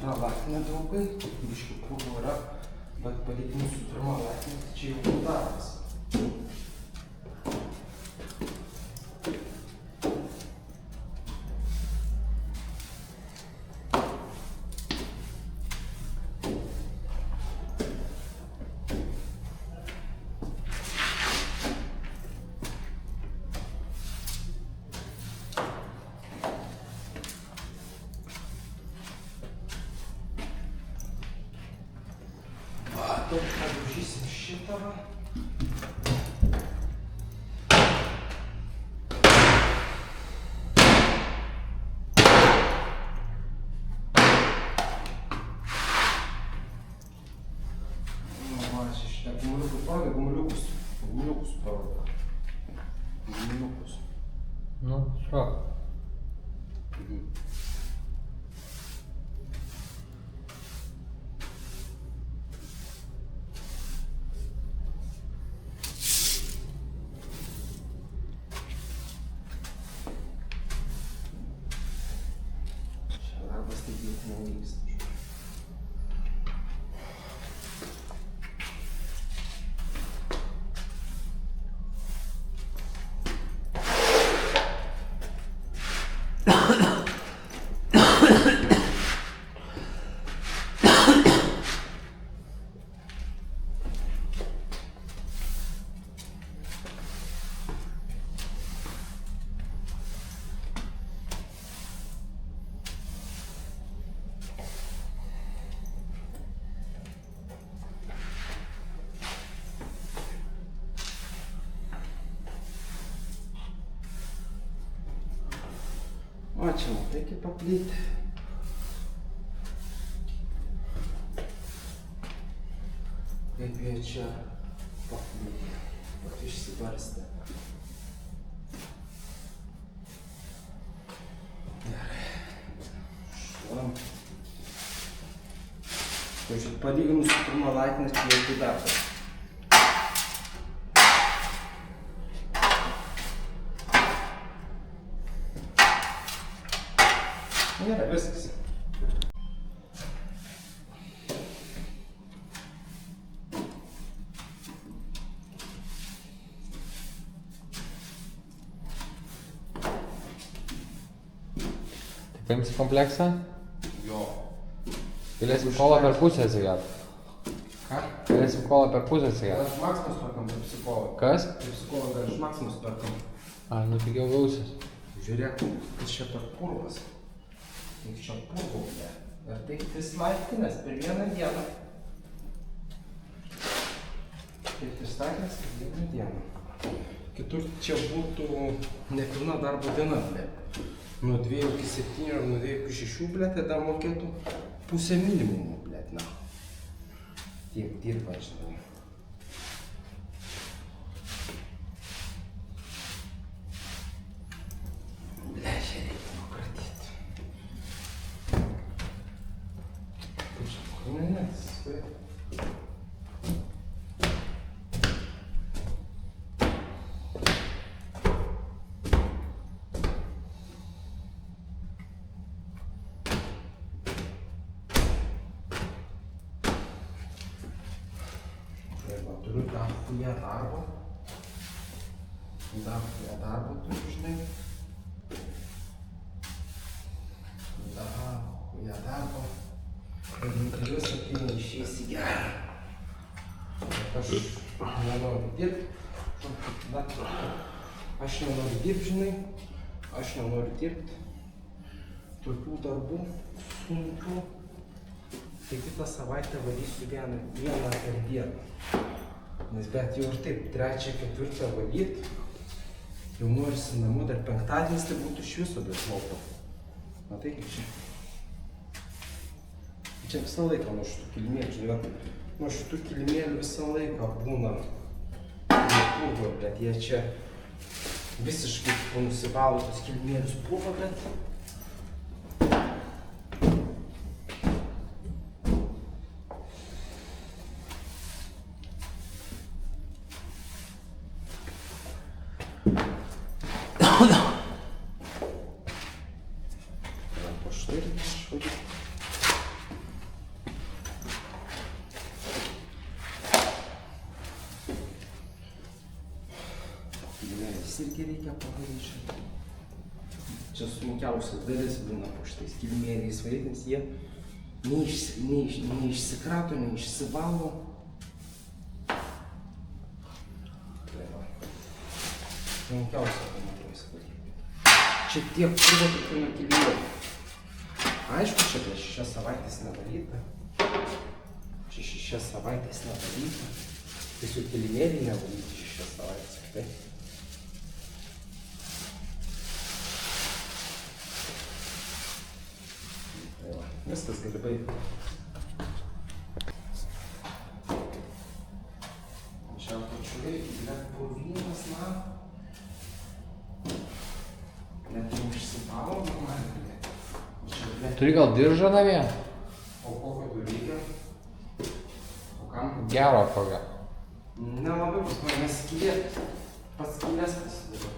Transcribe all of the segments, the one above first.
antra laiptinė draugai, biškių purvo yra, bet palyginus su pirma laiptinė, tai čia jau darbas. Daug padaužysim šitą va. Va, šitą gumuliukus pavadė, gumuliukus pavadė. Gumuliukus. Nu, šo. O, čia matai kaip paplyti. Kaip jie čia paplyti, išsibarstė. Gerai. Šlam. Pažiūrėt, palyginus su pirma laiptinė, čia jau darbas. Gerai, viskas. Tai paimsi kompleksą? Jo. Galėsim kolą per pusę atsigert. Ką? Galėsim kolą per pusę atsigert. Aš Maximus perkam, tai psikolą. Kas? Tai psikolą dar iš Maximus perkam. A, nu pigiau gausis. Žiūrėk, kas čia per purvas. Tik čia purvų, ne. Ir tai 3 laiptinės per vieną dieną. Tai 3 laiptinės per vieną dieną. Kitur čia būtų nepilna darbo diena, ble. Nuo 2 iki 7 ar nuo 2 iki 6, ble, tada mokėtų pusę minimumo, ble, na. Tiek dirba, žinai. Turiu dar chuja darbą. Dar chuja darbą turiu, žinai. Dar chuja darbą. Ir intervius ateina išeis į gerą. Bet aš nenoriu dirbti. Aš nenoriu dirbti, žinai. Aš nenoriu dirbti. Tokių darbų sunkių. Tai kitą savaitę valysiu vieną per dieną. Nes bet jau ir taip, 3-4 valyt, jau norisi namo, dar penktadienis tai būtų iš viso be lauko. Matai kaip čia? Čia visą laiką nuo šitų kilimėlių, žinai, nuo šitų kilimėlių visą laiką būna purvo, bet jie čia visiškai nusivalo tos kilimėlius purvo, bet Čia sunkiausia dalis būna po šitais kilimėliais varyt, nes jie neišsikrato, neišsivalo. Tai va. Sunkiausia būna laisvaryti. Čia tiek buvo tokių kilimėlių. Aišku, čia prieš 6 savaitės nevalyta. Čia 6 savaitės nevalyta. Tiesiog kilimėliai nevalyti 6 savaitės. Tai. Viskas gali baigti. Čia pačiuliai, net po vienas, net neišsipalo normaliai. Turi gal diržą namie? O kokio tu reikia? O kam? Gero kokio. Nelabai pas mane skylės. Pas skylės pasidaro.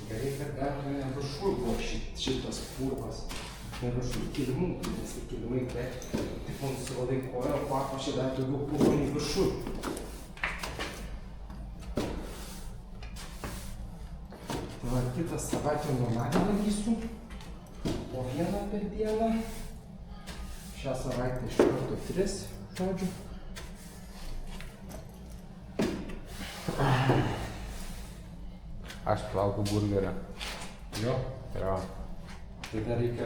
Gerai, kad dar ne viršui buvo šitas purvas. Ne viršui kilimų, nes kilimai tai tik mums suvadai koją, o apačiai dar daugiau purvo nei viršui. Tai va, kitą savaitę normaliai valysiu. Po vieną per dieną. Šią savaitę iš karto 3, žodžiu. Aš plaukiu burgerį. Jo. Jo. Tai dar reikia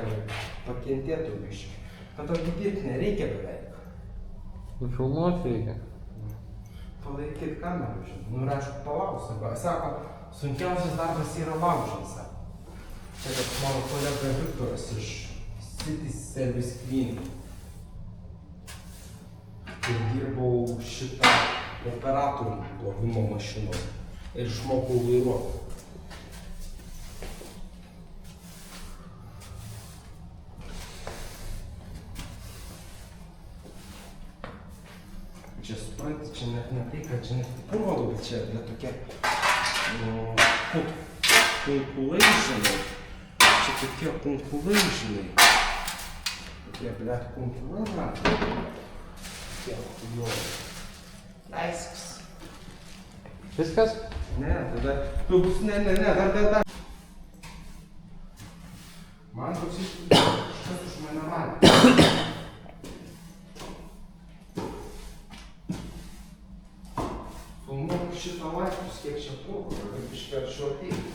pakentėti biškį. Bet ar dirbti nereikia beveik. Filmuoti reikia. Palaikyti kamerą, žinai. Nu ir aišku, palauksi. Sako, sunkiausias darbas yra laužant, sako. Čia kad mano kolega Viktoras iš City Service Cleaning. Ir dirbau šitą operatorių plovimo mašinos. Ir išmokau vairuoti. Čia supranti, čia net ne tai, kad čia net purvo, bet čia yra tokie punkulai, žinai. Čia tokie punkulai, žinai. Tokie, blėt, punkulai, man. Tokie, jo. Leisks. Viskas? Ne, tada, tu bus, ne, dar. Man toks įspūdis, kažkas už mane valė. Filmuok šitą laiptus, kiek čia purvo, kad biškį arčiau ateiti.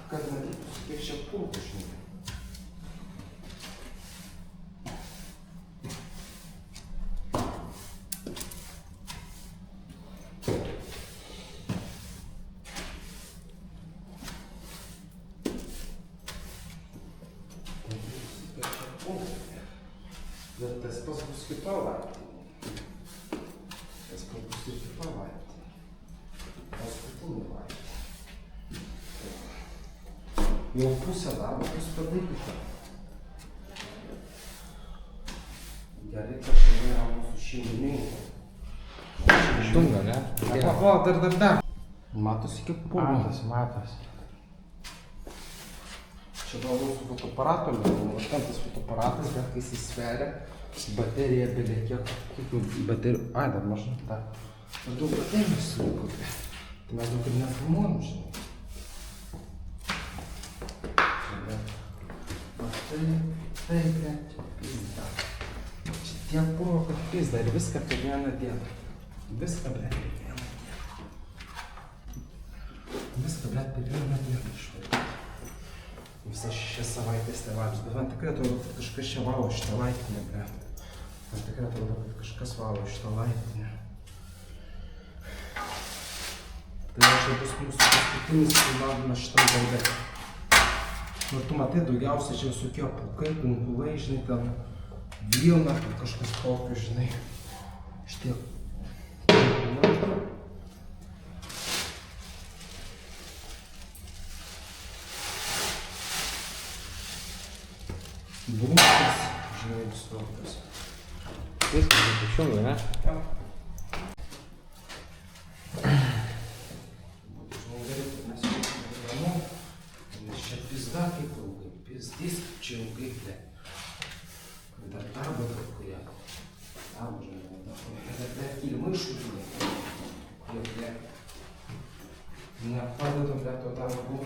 Kad matytųsi, kiek čia purvo, žinai. Bet tas pas bus kito laiptinė. Tas pas bus ir kito laiptinė. Paskutinė laiptinė. Jau pusę darbo bus padaryta. Gerai, kad tai yra mūsų šeimininkai. Štunga, ne? O, dar. Matosi kiek purvo. Matosi. Čia gal mūsų fotoaparato liūdų, aš ten tas fotoaparatas, bet kai jis sveria, baterija belie kiek baterijų, dar mažai, dar daug baterijų suliko, tai mes daug ir nefilmuojam, žinai. Tai, pizda. Čia tiek purvo, kad pizda ir viską per vieną dieną. Viską, blėt, per vieną dieną. Viską, blėt, per vieną dieną išvažiuoju. Visas 6 savaitės nevalis, bet man tikrai atrodo, kad kažkas čia valo šitą laiptinę, blėt. Man tikrai atrodo, kad kažkas valo šitą laiptinę. Tai čia bus mūsų paskutinis filmavimas šitam darbe. Ir tu matai, daugiausiai čia visokie pūkai, punkulai, žinai, ten vilna, kažkas tokio, žinai. Šitiek. Brūkis, žinai, visokios. Viskas, išjungi, ne? Ja. Būtų žinau gerai, kad mes jau gyvenam, nes čia pizda kaip ilgai, pizdys kaip čia ilgai, ble. Dar darbo daug kurie. Darbo, žinai, dar kilimai išvažiuoja. pradedam prie to darbų.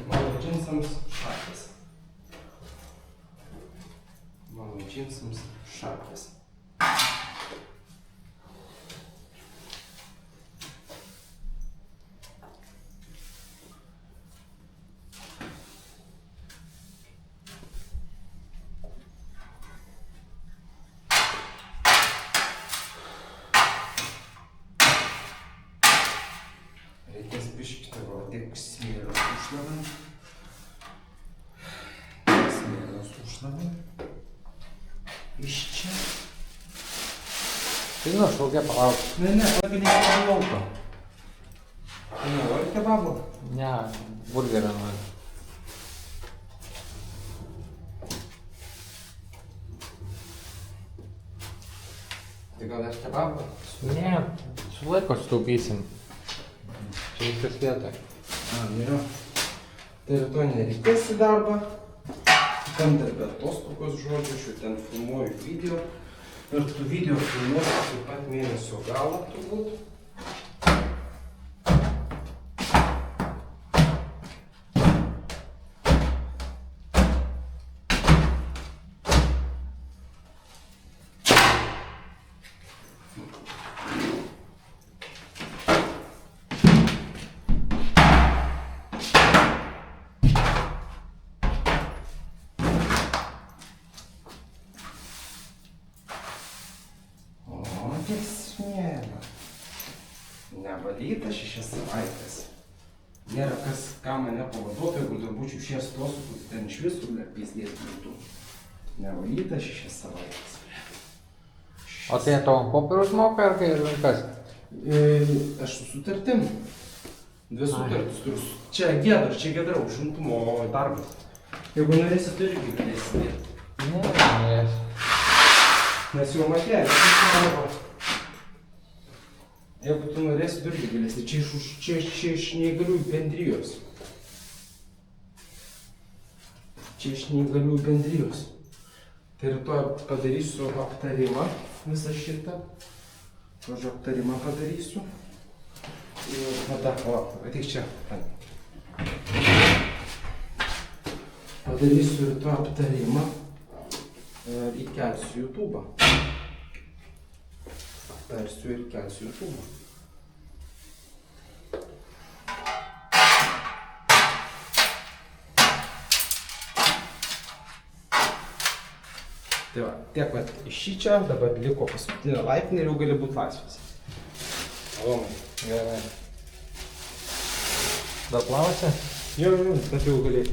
Mano džinsams šakės. Mano džinsams šakės. Reikės biškį tavo tik smėlio sušlavant. Smėlio sušlavant. Iš čia. Tai žinau, šaukia palauk. Ne, tokį neįsivą lauką. Tu nenori kebabo? Ne, burgerio noriu. Tai gal aš kebabo? Ne, su laiko sutaupysim. Čia viskas vietoj. Nu jo. Tai rytoj nereikės į darbą. Ten darbė atostogos žodžiu, aš jau ten filmuoju video. Ir tų video filmuosiu taip pat mėnesio galą turbūt. Smėlio. Nevalyta 6 savaitės. Nėra kas, ką mane pavaduotų, jeigu dar būčiau šies atostogų, ten iš visur pysdės būtų. Nevalyta 6 savaitės. O tai to popieriaus moka ar kas? Aš su sutartim. 2 sutartis turiu. Čia gedra užimtumo darbas. Jeigu norėsi, tu irgi galėsi dirbti. Ne, nenorėsiu. Nes jau matė, jeigu tu norėsi, tu irgi galėsi. Čia iš neįgaliųjų bendrijos. Čia iš neįgaliųjų bendrijos. Tai rytoj padarysiu aptarimą visą šitą. Žodžiu, aptarimą padarysiu. Ir tada, ateik čia. Padarysiu rytoj aptarimą. Ir įkelsiu YouTube'ą. Aptarsiu ir kelsiu YouTube'ą. Tai va, tiek vat iš čia, dabar liko paskutinė laiptinė ir jau gali būti laisvas. Alomai. Gerai. Dar plausi? Jo, bet jau gali.